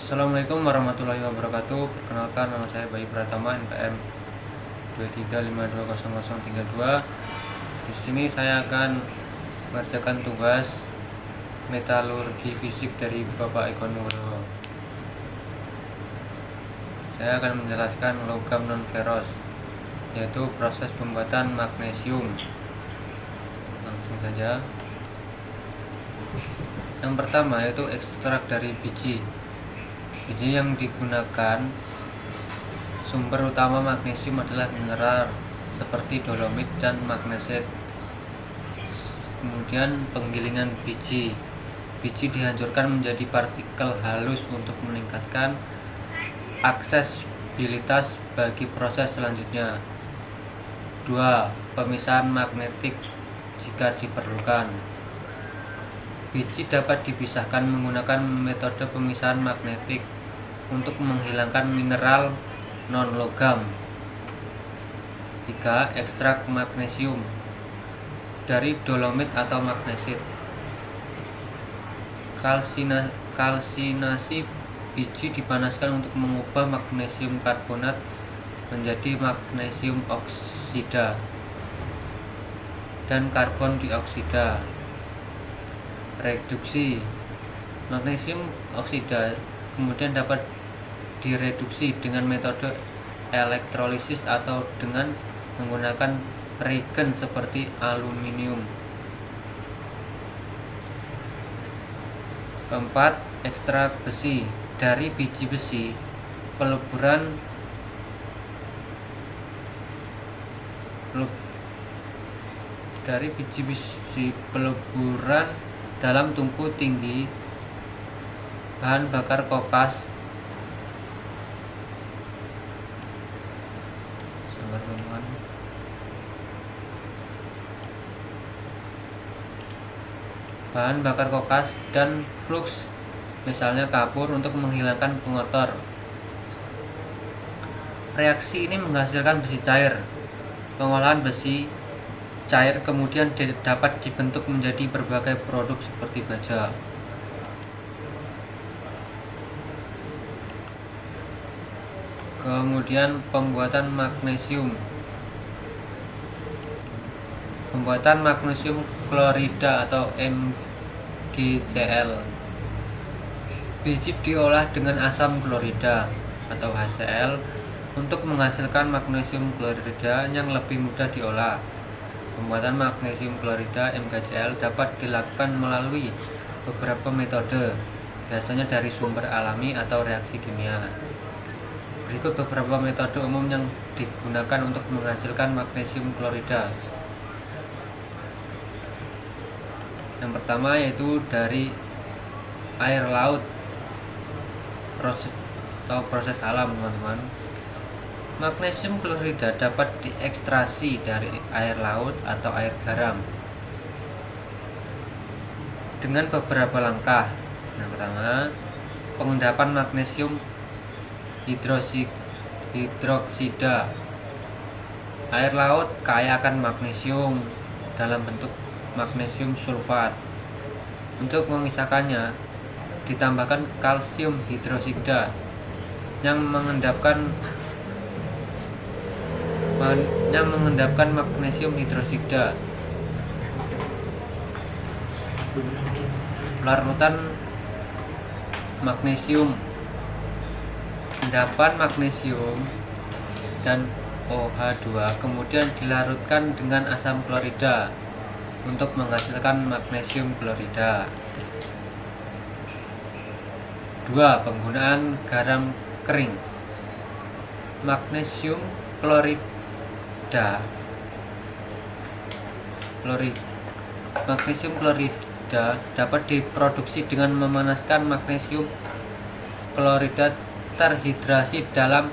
Assalamualaikum warahmatullahi wabarakatuh. Perkenalkan, nama saya Bayu Pratama, NPM 235200032. Di sini saya akan mengerjakan tugas metalurgi fisik dari Bapak Eko Nugroho. Saya akan menjelaskan logam non ferros, yaitu proses pembuatan magnesium. Langsung saja. Yang pertama yaitu ekstrak dari biji. Biji yang digunakan sumber utama magnesium adalah mineral seperti dolomit dan magnesit. Kemudian penggilingan biji. Biji dihancurkan menjadi partikel halus untuk meningkatkan aksesibilitas bagi proses selanjutnya. 2. Pemisahan magnetik jika diperlukan. Biji dapat dipisahkan menggunakan metode pemisahan magnetik untuk menghilangkan mineral non-logam. 3. Ekstrak magnesium dari dolomit atau magnesit. Kalsinasi biji dipanaskan untuk mengubah magnesium karbonat menjadi magnesium oksida dan karbon dioksida. Reduksi magnesium oksida kemudian dapat direduksi dengan metode elektrolisis atau dengan menggunakan reagen seperti aluminium. Keempat, ekstrak besi. Dari biji besi, peleburan dalam tungku tinggi bahan bakar kokas dan flux, misalnya kapur, untuk menghilangkan pengotor. Reaksi ini menghasilkan besi cair. Pengolahan besi cair kemudian dapat dibentuk menjadi berbagai produk seperti baja. Kemudian pembuatan magnesium klorida atau MgCl. Biji diolah dengan asam klorida atau HCl untuk menghasilkan magnesium klorida yang lebih mudah diolah. Pembuatan magnesium klorida MgCl dapat dilakukan melalui beberapa metode, biasanya dari sumber alami atau reaksi kimia. Berikut beberapa metode umum yang digunakan untuk menghasilkan magnesium klorida. Yang pertama yaitu dari air laut, proses alam, teman-teman. Magnesium klorida dapat diekstrasi dari air laut atau air garam dengan beberapa langkah. Yang pertama, pengendapan magnesium hidroksida. Air laut kaya akan magnesium dalam bentuk magnesium sulfat. Untuk memisahkannya, ditambahkan kalsium hidroksida yang mengendapkan magnesium hidroksida. Larutan magnesium. Endapan magnesium dan OH2 kemudian dilarutkan dengan asam klorida untuk menghasilkan magnesium klorida. 2. Penggunaan garam kering. Magnesium klorida dapat diproduksi dengan memanaskan magnesium klorida terhidrasi dalam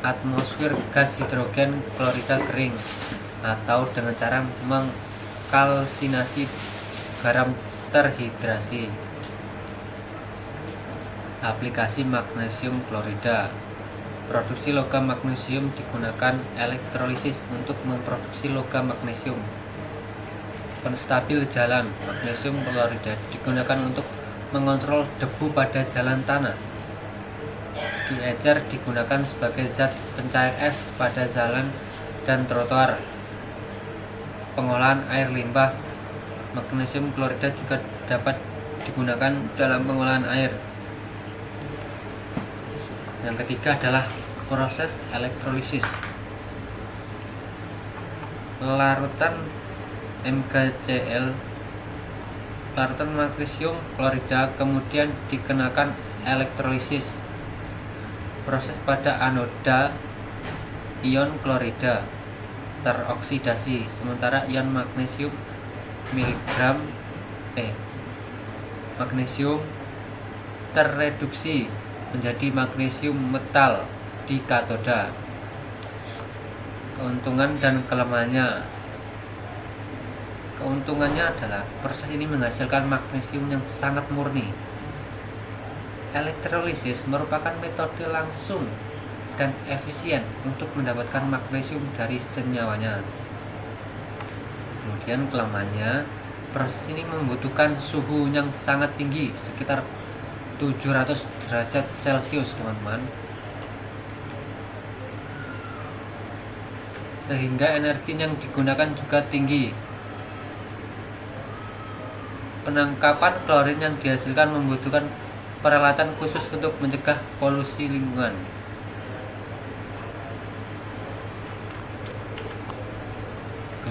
atmosfer gas hidrogen klorida kering atau dengan cara mengkalsinasi garam terhidrasi. Aplikasi magnesium klorida. Produksi logam magnesium digunakan elektrolisis untuk memproduksi logam magnesium. Penstabil jalan. Magnesium klorida digunakan untuk mengontrol debu pada jalan tanah. Diecer digunakan sebagai zat pencair es pada jalan dan trotoar. Pengolahan air limbah. Magnesium klorida juga dapat digunakan dalam pengolahan air. Yang ketiga adalah proses elektrolisis. Larutan MgCl, larutan magnesium klorida kemudian dikenakan elektrolisis. Proses pada anoda, ion klorida teroksidasi, sementara ion magnesium magnesium terreduksi menjadi magnesium metal di katoda. Keuntungan dan kelemahannya. Keuntungannya adalah proses ini menghasilkan magnesium yang sangat murni. Elektrolisis merupakan metode langsung dan efisien untuk mendapatkan magnesium dari senyawanya. Kemudian kelemahannya, proses ini membutuhkan suhu yang sangat tinggi, sekitar 700 derajat Celcius, teman-teman. Sehingga energi yang digunakan juga tinggi. Penangkapan klorin yang dihasilkan membutuhkan peralatan khusus untuk mencegah polusi lingkungan.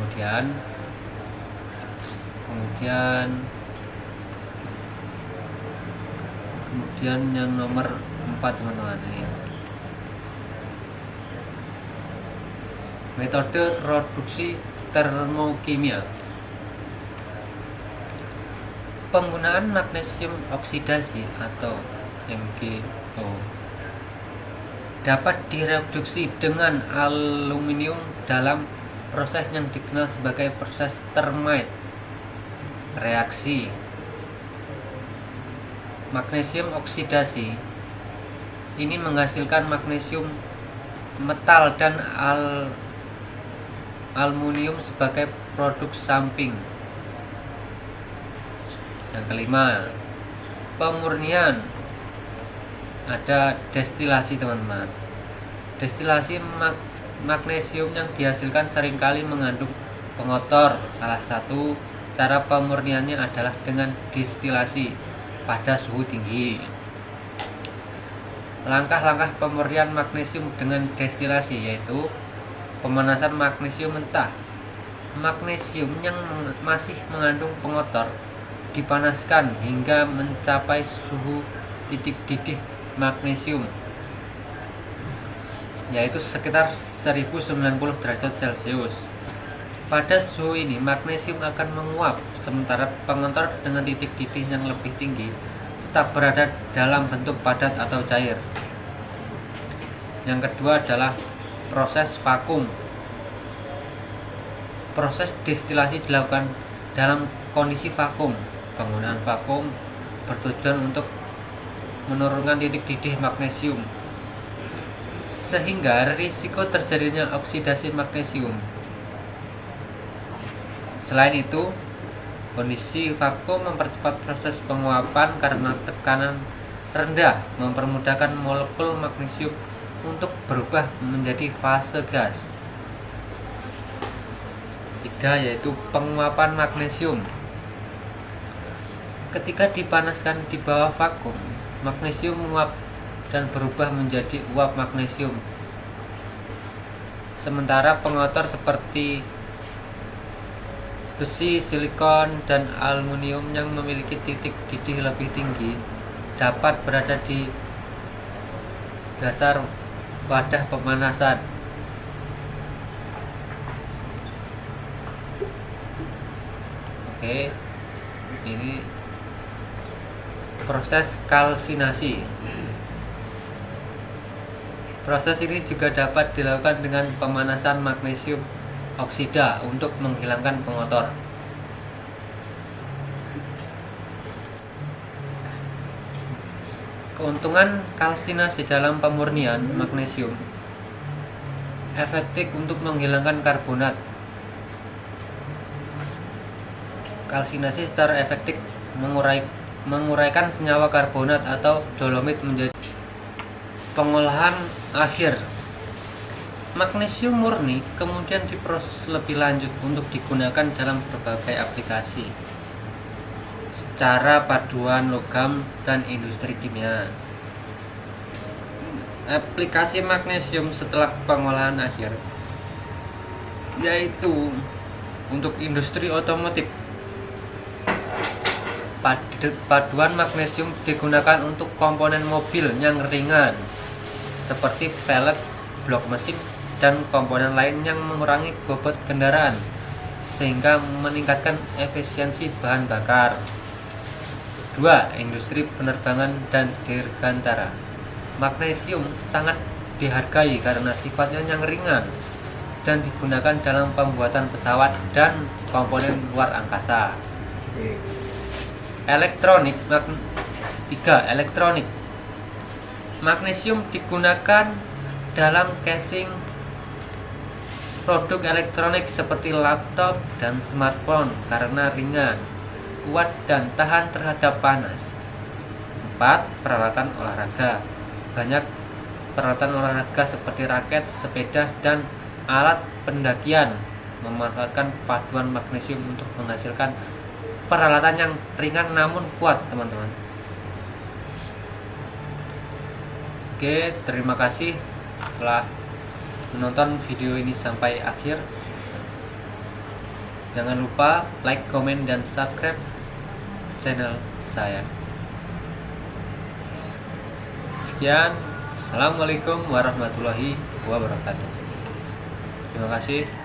Kemudian yang nomor 4, teman-teman, ini metode reduksi termokimia. Penggunaan magnesium oksidasi atau MgO dapat direduksi dengan aluminium dalam proses yang dikenal sebagai proses termite reaksi. Magnesium oksidasi ini menghasilkan magnesium metal dan aluminium sebagai produk samping. Yang kelima, pemurnian. Ada destilasi, teman-teman. Destilasi magnesium yang dihasilkan seringkali mengandung pengotor. Salah satu cara pemurniannya adalah dengan destilasi pada suhu tinggi. Langkah-langkah pemurnian magnesium dengan destilasi yaitu pemanasan magnesium mentah. Magnesium yang masih mengandung pengotor dipanaskan hingga mencapai suhu titik didih magnesium, yaitu sekitar 1090 derajat Celcius. Pada suhu ini magnesium akan menguap, sementara pengotor dengan titik didih yang lebih tinggi tetap berada dalam bentuk padat atau cair. Yang kedua adalah proses vakum. Proses destilasi dilakukan dalam kondisi vakum. Penggunaan vakum bertujuan untuk menurunkan titik didih magnesium sehingga risiko terjadinya oksidasi magnesium. Selain itu, kondisi vakum mempercepat proses penguapan karena tekanan rendah mempermudahkan molekul magnesium untuk berubah menjadi fase gas. 3, yaitu penguapan magnesium. Ketika dipanaskan di bawah vakum, magnesium menguap dan berubah menjadi uap magnesium. Sementara pengotor seperti besi, silikon, dan aluminium yang memiliki titik didih lebih tinggi dapat berada di dasar wadah pemanasan. Oke, ini proses kalsinasi. Proses ini juga dapat dilakukan dengan pemanasan magnesium oksida untuk menghilangkan pengotor. Keuntungan kalsinasi dalam pemurnian magnesium: efektif untuk menghilangkan karbonat. Kalsinasi secara efektif menguraikan senyawa karbonat atau dolomit Pengolahan akhir. Magnesium murni kemudian diproses lebih lanjut untuk digunakan dalam berbagai aplikasi. Cara paduan logam dan industri kimia. Aplikasi magnesium setelah pengolahan akhir yaitu untuk industri otomotif. Paduan magnesium digunakan untuk komponen mobil yang ringan seperti velg, blok mesin, dan komponen lain yang mengurangi bobot kendaraan sehingga meningkatkan efisiensi bahan bakar. 2. Industri penerbangan dan dirgantara. Magnesium sangat dihargai karena sifatnya yang ringan dan digunakan dalam pembuatan pesawat dan komponen luar angkasa. Elektronik. 3. Elektronik. Magnesium digunakan dalam casing produk elektronik seperti laptop dan smartphone karena ringan, kuat, dan tahan terhadap panas. 4. Peralatan olahraga. Banyak peralatan olahraga seperti raket, sepeda, dan alat pendakian memanfaatkan paduan magnesium untuk menghasilkan peralatan yang ringan namun kuat, teman-teman. Oke, terima kasih telah menonton video ini sampai akhir. Jangan lupa like, komen, dan subscribe channel saya. Sekian, assalamualaikum warahmatullahi wabarakatuh. Terima kasih.